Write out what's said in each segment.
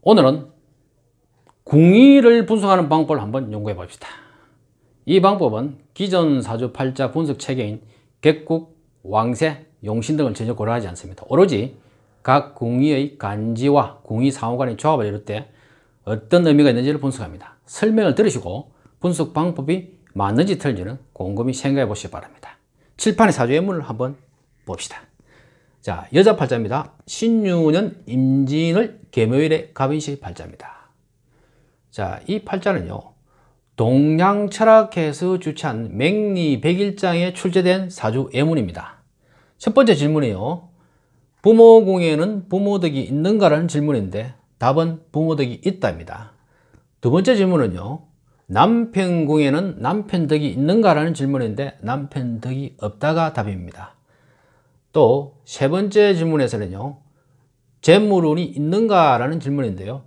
오늘은 궁의를 분석하는 방법을 한번 연구해 봅시다. 이 방법은 기존 사주 팔자 분석 체계인 객국, 왕세, 용신 등을 전혀 고려하지 않습니다. 오로지 각 궁의의 간지와 궁의 상호 간의 조합을 이룰 때 어떤 의미가 있는지를 분석합니다. 설명을 들으시고 분석 방법이 맞는지 틀린지는 곰곰이 생각해 보시기 바랍니다. 칠판의 사주의 문을 한번 봅시다. 자, 여자 팔자입니다. 신유년 임진을 계묘일에 갑인시 팔자입니다. 자, 이 팔자는요, 동양철학에서 주최한 맹리 100일장에 출제된 사주 예문입니다. 첫 번째 질문이요, 부모궁에는 부모덕이 있는가라는 질문인데 답은 부모덕이 있다입니다. 두 번째 질문은요, 남편궁에는 남편덕이 있는가라는 질문인데 남편덕이 없다가 답입니다. 또 세 번째 질문에서는요, 재물운이 있는가라는 질문인데요,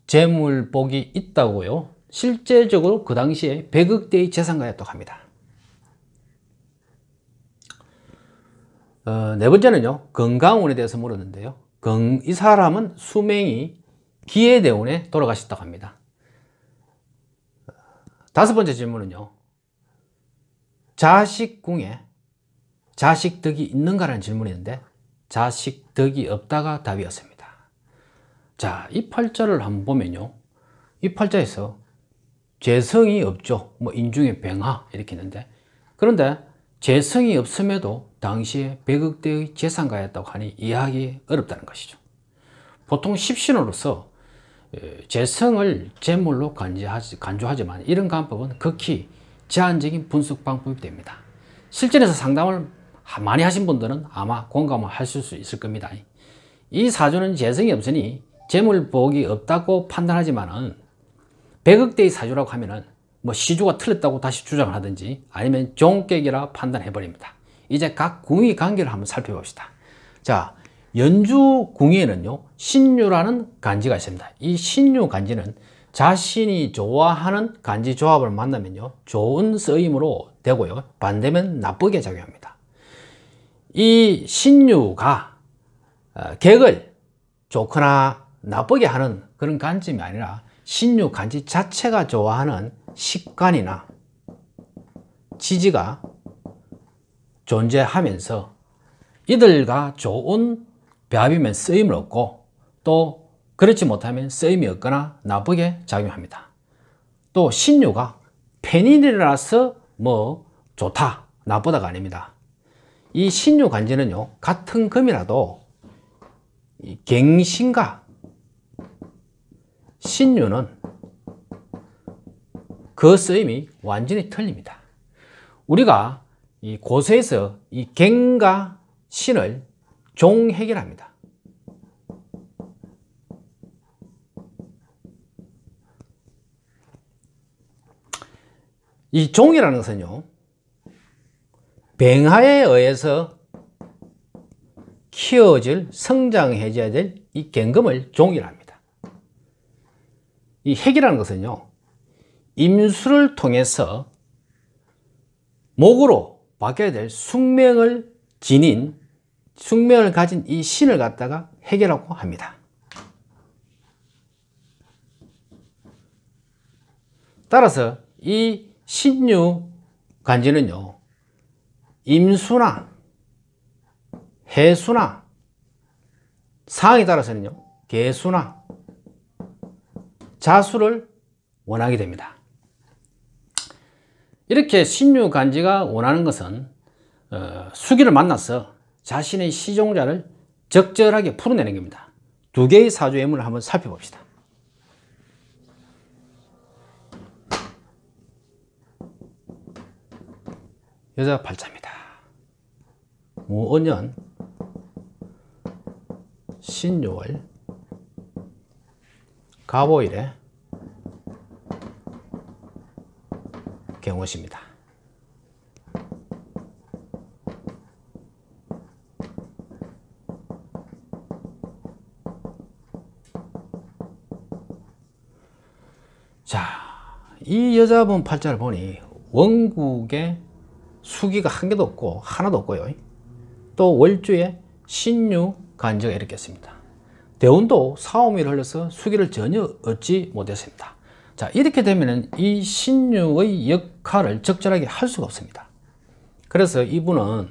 재물복이 있다고요. 실제적으로 그 당시에 100억대의 재산가였다고 합니다. 네 번째는요, 건강운에 대해서 물었는데요, 이 사람은 수명이 기해대운에 돌아가셨다고 합니다. 다섯 번째 질문은요, 자식궁에 자식덕이 있는가라는 질문이었는데 자식덕이 없다가 답이었습니다. 자, 이 팔자를 한번 보면요, 이 팔자에서 재성이 없죠. 뭐 인중에 병화 이렇게 있는데, 그런데 재성이 없음에도 당시에 100억대의 재산가였다고 하니 이해하기 어렵다는 것이죠. 보통 십신으로서 재성을 재물로 간주하지만 이런 간법은 극히 제한적인 분석 방법이 됩니다. 실전에서 상담을 많이 하신 분들은 아마 공감을 하실 수 있을 겁니다. 이 사주는 재성이 없으니 재물복이 없다고 판단하지만은 100억대의 사주라고 하면은 뭐 시주가 틀렸다고 다시 주장을 하든지 아니면 종객이라 판단해 버립니다. 이제 각 궁의 관계를 한번 살펴봅시다. 자, 연주 궁의에는요, 신유라는 간지가 있습니다. 이 신유 간지는 자신이 좋아하는 간지 조합을 만나면요, 좋은 쓰임으로 되고요, 반대면 나쁘게 작용합니다. 이 신유가 객을 좋거나 나쁘게 하는 그런 간점이 아니라 신유 간지 자체가 좋아하는 식관이나 지지가 존재하면서 이들과 좋은 배합이면 쓰임을 얻고, 또 그렇지 못하면 쓰임이 없거나 나쁘게 작용합니다. 또 신유가 편인이라서 뭐 좋다 나쁘다가 아닙니다. 이 신유 간지는요, 같은 금이라도 갱신과 신유는 그 쓰임이 완전히 틀립니다. 우리가 이 고서에서 이 갱과 신을 종해결합니다. 이 종이라는 것은요, 병화에 의해서 키워질, 성장해져야 될 이 갱금을 종이라 합니다. 이 핵이라는 것은요, 임수를 통해서 목으로 바뀌어야 될 숙명을 가진 이 신을 갖다가 핵이라고 합니다. 따라서 이 신유 간지는요, 임수나 해수나 상황에 따라서는요, 개수나 자수를 원하게 됩니다. 이렇게 신유 간지가 원하는 것은 수기를 만나서 자신의 시종자를 적절하게 풀어내는 겁니다. 두 개의 사주 예문을 한번 살펴봅시다. 여자 팔자입니다. 무언년 신유월 갑오일에 경옷입니다. 자, 이 여자분 팔자를 보니 원국에 수기가 한 개도 없고 하나도 없고요, 또 월주에 신유 간지가 이렇게 있습니다. 대운도 사오미를 흘러서 수기를 전혀 얻지 못했습니다. 자, 이렇게 되면 이 신유의 역할을 적절하게 할 수가 없습니다. 그래서 이분은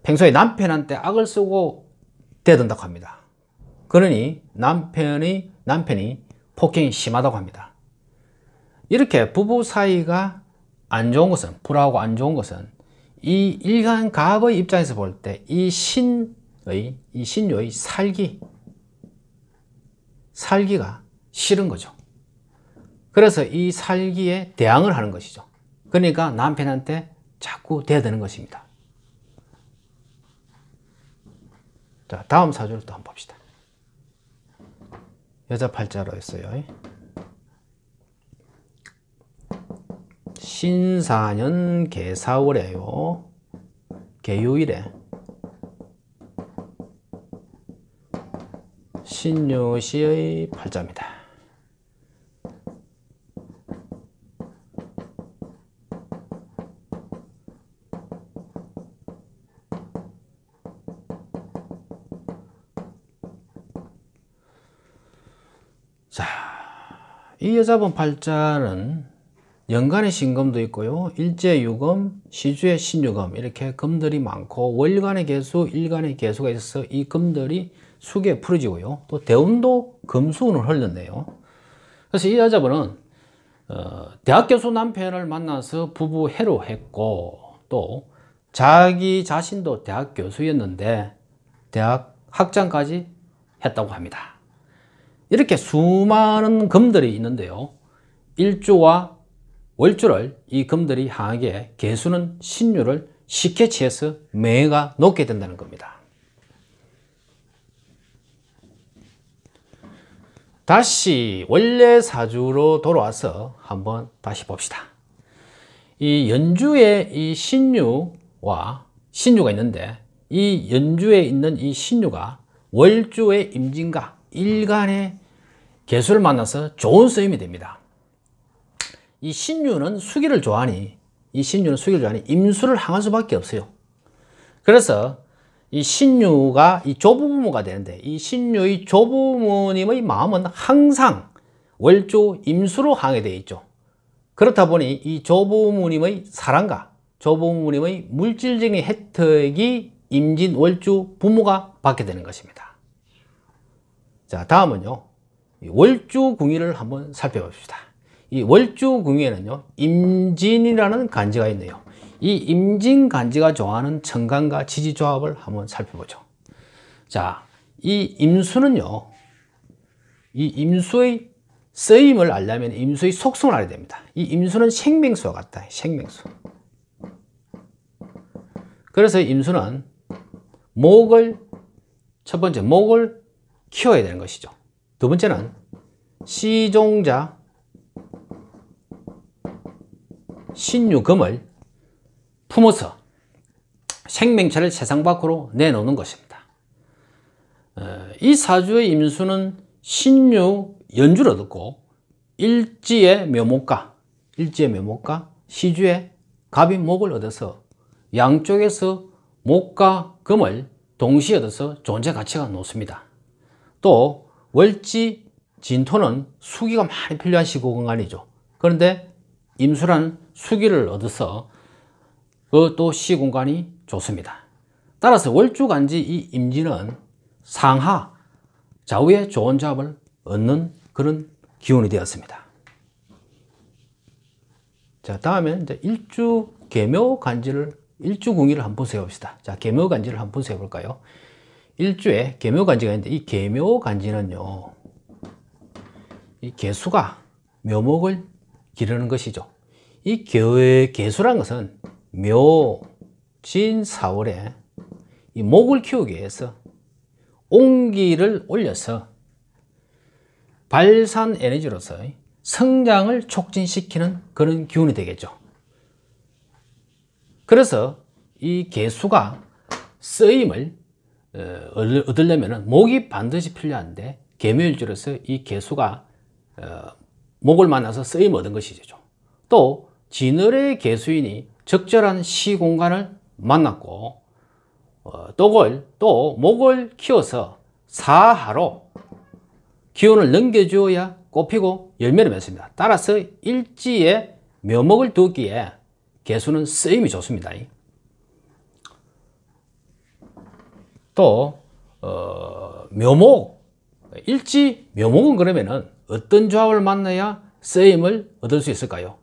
평소에 남편한테 악을 쓰고 대든다고 합니다. 그러니 남편이 폭행이 심하다고 합니다. 이렇게 부부 사이가 안 좋은 것은, 불화하고 안 좋은 것은 이 일간갑의 입장에서 볼 때 이 신유의 살기가 싫은 거죠. 그래서 이 살기에 대항을 하는 것이죠. 그러니까 남편한테 자꾸 대드는 것입니다. 자, 다음 사주를 또 한번 봅시다. 여자 팔자로 했어요. 신사년 개사월에요. 개요일에 신유시의 팔자입니다. 자, 이 여자분 팔자는 연간의 신금도 있고요, 일제유금, 시주의 신유금, 이렇게 금들이 많고 월간의 개수, 일간의 개수가 있어서 이 금들이 수기에 풀어지고요, 또 대운도 금수운을 흘렀네요. 그래서 이 여자분은 대학 교수 남편을 만나서 부부 해로했고, 또 자기 자신도 대학 교수였는데 대학 학장까지 했다고 합니다. 이렇게 수많은 금들이 있는데요, 일주와 월주를 이 금들이 향하게 개수는 신유를 쉽게 취해서 매가 높게 된다는 겁니다. 다시 원래 사주로 돌아와서 한번 다시 봅시다. 이 연주에 이 신유가 있는데, 이 연주에 있는 이 신유가 월주의 임진과 일간의 개수를 만나서 좋은 쓰임이 됩니다. 이 신유는 수기를 좋아하니 임수를 향할 수밖에 없어요. 그래서 이 신유가 이 조부모가 되는데, 이 신유의 조부모님의 마음은 항상 월조 임수로 향해 되어 있죠. 그렇다 보니 이 조부모님의 사랑과 조부모님의 물질적인 혜택이 임진 월주 부모가 받게 되는 것입니다. 자, 다음은요, 월주 궁위를 한번 살펴봅시다. 이 월주 궁위에는요, 임진이라는 간지가 있네요. 이 임진 간지가 좋아하는 천간과 지지 조합을 한번 살펴보죠. 자, 이 임수는요, 이 임수의 쓰임을 알려면 임수의 속성을 알아야 됩니다. 이 임수는 생명수와 같다. 생명수. 그래서 임수는 첫 번째 목을 키워야 되는 것이죠. 두 번째는 시종자 신유금을 품어서 생명체를 세상 밖으로 내놓는 것입니다. 이 사주의 임수는 신유 연주를 얻고 일지의 묘목과 시주의 갑이 목을 얻어서 양쪽에서 목과 금을 동시에 얻어서 존재 가치가 높습니다. 또 월지 진토는 수기가 많이 필요한 시공간이죠. 그런데 임수라는 수기를 얻어서 또 시공간이 좋습니다. 따라서 월주간지 이 임진은 상하 좌우의 좋은 조합을 얻는 그런 기운이 되었습니다. 자, 다음엔 이제 일주 궁위를 한번 세워봅시다. 자, 계묘간지를 한번 세워볼까요? 일주에 계묘간지가 있는데, 이 계묘간지는요, 이 개수가 묘목을 기르는 것이죠. 이 개수란 것은 묘, 진, 사월에 이 목을 키우기 위해서 온기를 올려서 발산 에너지로서 성장을 촉진시키는 그런 기운이 되겠죠. 그래서 이 개수가 쓰임을 얻으려면 목이 반드시 필요한데, 계묘일주로서 이 개수가 목을 만나서 쓰임을 얻은 것이죠. 또 진월의 개수인이 적절한 시공간을 만났고, 또 목을 키워서 사하로 기운을 넘겨주어야 꽃피고 열매를 맺습니다. 따라서 일지에 묘목을 두기에 개수는 쓰임이 좋습니다. 또 묘목, 일지 묘목은 그러면은 어떤 조합을 만나야 쓰임을 얻을 수 있을까요?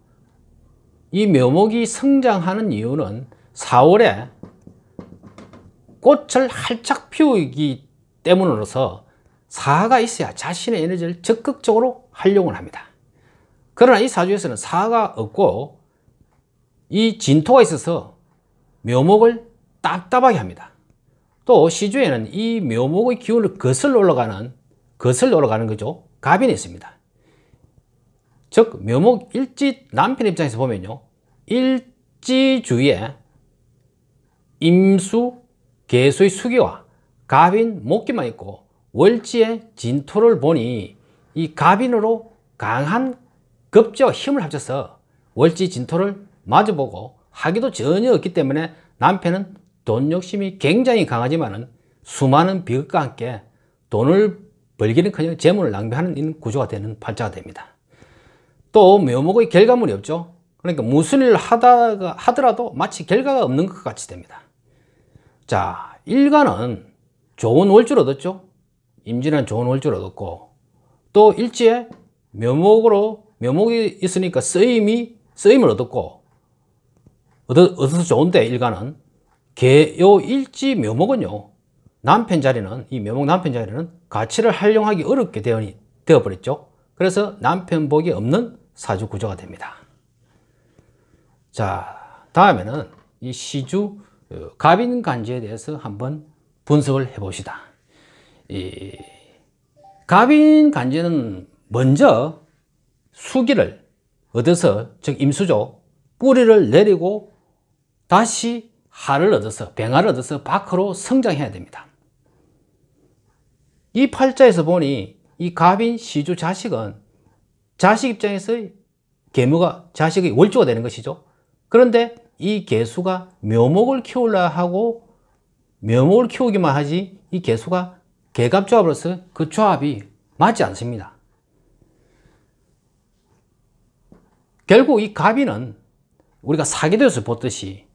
이 묘목이 성장하는 이유는 4월에 꽃을 활짝 피우기 때문으로서 사화가 있어야 자신의 에너지를 적극적으로 활용을 합니다. 그러나 이 사주에서는 사화가 없고 이 진토가 있어서 묘목을 답답하게 합니다. 또 시주에는 이 묘목의 기운을 거슬러 올라가는 거죠. 갑인이 있습니다. 즉 묘목 일지 남편 입장에서 보면요, 일지 주위에 임수, 계수의 수기와 갑인, 목기만 있고 월지의 진토를 보니 이 갑인으로 강한 급제와 힘을 합쳐서 월지 진토를 마주보고 하기도 전혀 없기 때문에 남편은 돈 욕심이 굉장히 강하지만은 수많은 비극과 함께 돈을 벌기는커녕 재물을 낭비하는 구조가 되는 팔자가 됩니다. 또 묘목의 결과물이 없죠. 그러니까 무슨 일을 하더라도 마치 결과가 없는 것 같이 됩니다. 자, 일간은 좋은 월주를 얻었죠. 임진은 좋은 월주를 얻었고, 또 일지에 묘목이 있으니까 쓰임을 얻었고, 얻어서 좋은데 일간은 요 일지 묘목은요, 남편 자리는, 이 묘목 남편 자리는 가치를 활용하기 어렵게 되어버렸죠. 그래서 남편 복이 없는 사주 구조가 됩니다. 자, 다음에는 이 시주 갑인간지에 대해서 한번 분석을 해봅시다. 이 갑인간지는 먼저 수기를 얻어서, 즉 임수죠, 뿌리를 내리고 다시 하를 얻어서, 병화를 얻어서 밖으로 성장해야 됩니다. 이 팔자에서 보니 이 갑인 시주 자식은 자식 입장에서 계무가 자식의 월주가 되는 것이죠. 그런데 이 계수가 묘목을 키우려 하고 묘목을 키우기만 하지 이 계수가 계갑조합으로서 그 조합이 맞지 않습니다. 결국 이 갑인은 우리가 사계도에서 보듯이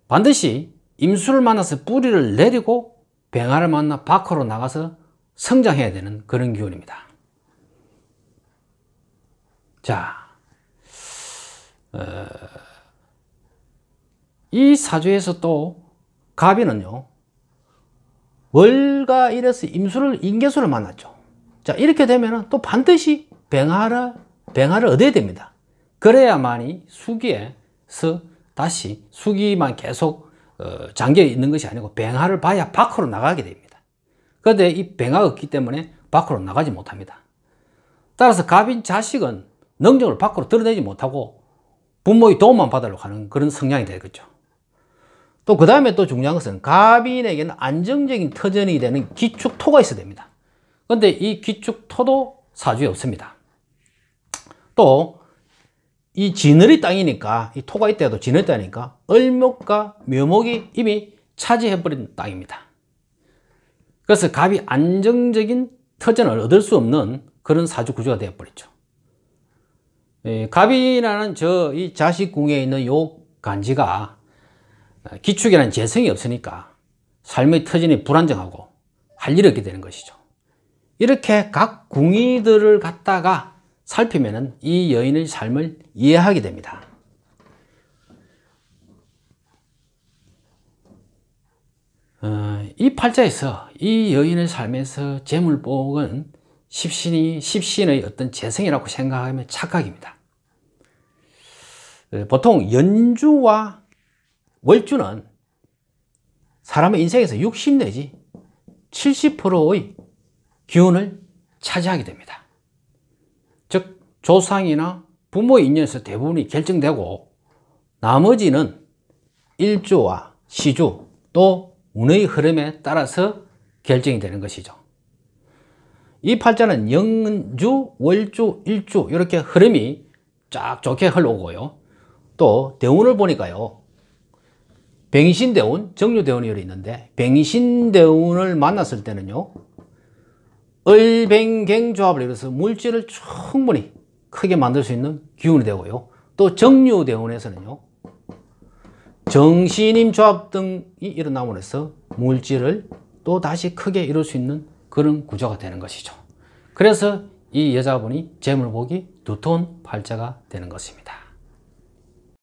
반드시 임수를 만나서 뿌리를 내리고 병화를 만나 밖으로 나가서 성장해야 되는 그런 기운입니다. 자, 이 사주에서 또 갑인은요, 월과 일에서 인계수를 만났죠. 자, 이렇게 되면 또 반드시 병화를 얻어야 됩니다. 그래야만이 수기에서 다시 수기만 계속 잠겨 있는 것이 아니고 병화를 봐야 밖으로 나가게 됩니다. 그런데 이 병화가 없기 때문에 밖으로 나가지 못합니다. 따라서 갑인 자식은 능력을 밖으로 드러내지 못하고 부모의 도움만 받으려고 하는 그런 성향이 되겠죠. 또 그 다음에 또 중요한 것은 갑인에게는 안정적인 터전이 되는 기축토가 있어야 됩니다. 그런데 이 기축토도 사주에 없습니다. 또 이 진을이 땅이니까, 이 토가 있다도 진을이 땅이니까 을목과 묘목이 이미 차지해버린 땅입니다. 그래서 갑이 안정적인 터전을 얻을 수 없는 그런 사주 구조가 되어버렸죠. 갑이라는 이 자식궁에 있는 요 간지가 기축이라는 재성이 없으니까 삶의 터전이 불안정하고 할 일이 없게 되는 것이죠. 이렇게 각 궁이들을 갖다가 살피면 이 여인의 삶을 이해하게 됩니다. 이 팔자에서 이 여인의 삶에서 재물복은 십신의 어떤 재성이라고 생각하면 착각입니다. 보통 연주와 월주는 사람의 인생에서 60 내지 70%의 기운을 차지하게 됩니다. 즉 조상이나 부모의 인연에서 대부분이 결정되고 나머지는 일주와 시주 또 운의 흐름에 따라서 결정이 되는 것이죠. 이 팔자는 영주, 월주, 일주 이렇게 흐름이 쫙 좋게 흘러오고요. 또 대운을 보니까요, 뱅신대운, 정류대운이 있는데 뱅신대운을 만났을 때는요, 을뱅갱조합을 이뤄서 물질을 충분히 크게 만들 수 있는 기운이 되고요. 또 정류대운에서는요, 정신임 조합 등이 일어남으로 해서 물질을 또 다시 크게 이룰 수 있는 그런 구조가 되는 것이죠. 그래서 이 여자분이 재물복이 두터운 팔자가 되는 것입니다.